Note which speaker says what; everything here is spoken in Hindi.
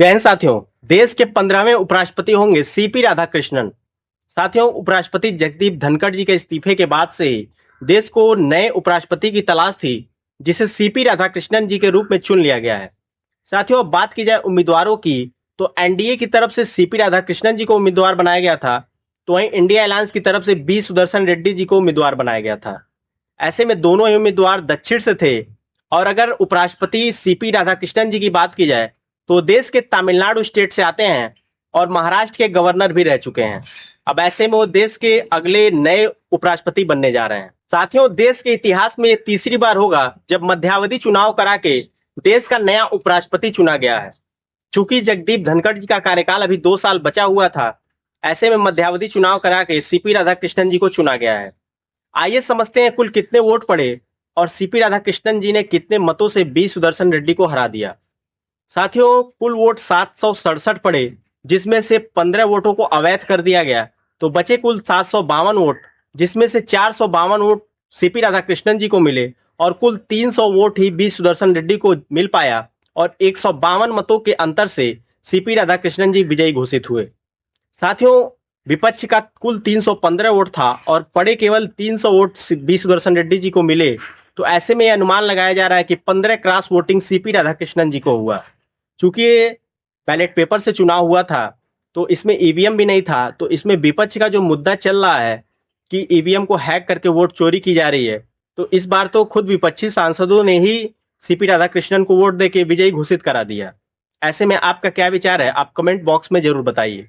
Speaker 1: जय हिंद साथियों। देश के 15वें उपराष्ट्रपति होंगे सीपी राधाकृष्णन। साथियों, उपराष्ट्रपति जगदीप धनखड़ जी के इस्तीफे के बाद से ही देश को नए उपराष्ट्रपति की तलाश थी, जिसे सीपी राधाकृष्णन जी के रूप में चुन लिया गया है। साथियों, अब बात की जाए उम्मीदवारों की, तो एनडीए की तरफ से सीपी राधाकृष्णन जी को उम्मीदवार बनाया गया था, तो वहीं इंडिया अलायंस की तरफ से बी सुदर्शन रेड्डी जी को उम्मीदवार बनाया गया था। ऐसे में दोनों ही उम्मीदवार दक्षिण से थे। और अगर उपराष्ट्रपति सीपी राधाकृष्णन जी की बात की जाए, तो देश के तमिलनाडु स्टेट से आते हैं और महाराष्ट्र के गवर्नर भी रह चुके हैं। अब ऐसे में वो देश के अगले नए उपराष्ट्रपति बनने जा रहे हैं। साथियों, देश के इतिहास में ये तीसरी बार होगा जब मध्यावधि चुनाव करा के देश का नया उपराष्ट्रपति चुना गया है। चूंकि जगदीप धनखड़ जी का कार्यकाल अभी 2 साल बचा हुआ था, ऐसे में मध्यावधि चुनाव करा के सीपी राधाकृष्णन जी को चुना गया है। आइए समझते हैं कुल कितने वोट पड़े और सीपी राधाकृष्णन जी ने कितने मतों से बी सुदर्शन रेड्डी को हरा दिया। साथियों, कुल वोट 767 पड़े, जिसमें से 15 वोटों को अवैध कर दिया गया, तो बचे कुल 752 वोट, जिसमें से 452 वोट सीपी राधाकृष्णन जी को मिले और कुल 300 वोट ही बी सुदर्शन रेड्डी को मिल पाया और 152 मतों के अंतर से सीपी राधाकृष्णन जी विजयी घोषित हुए। साथियों, विपक्ष का कुल 315 वोट था और पड़े केवल 300 वोट बी सुदर्शन रेड्डी जी को मिले, तो ऐसे में यह अनुमान लगाया जा रहा है कि 15 क्रॉस वोटिंग सीपी राधाकृष्णन जी को हुआ। चूंकि ये बैलेट पेपर से चुनाव हुआ था, तो इसमें ईवीएम भी नहीं था, तो इसमें विपक्ष का जो मुद्दा चल रहा है कि ईवीएम को हैक करके वोट चोरी की जा रही है, तो इस बार तो खुद विपक्षी सांसदों ने ही सीपी राधाकृष्णन को वोट देके विजयी घोषित करा दिया। ऐसे में आपका क्या विचार है, आप कमेंट बॉक्स में जरूर बताइए।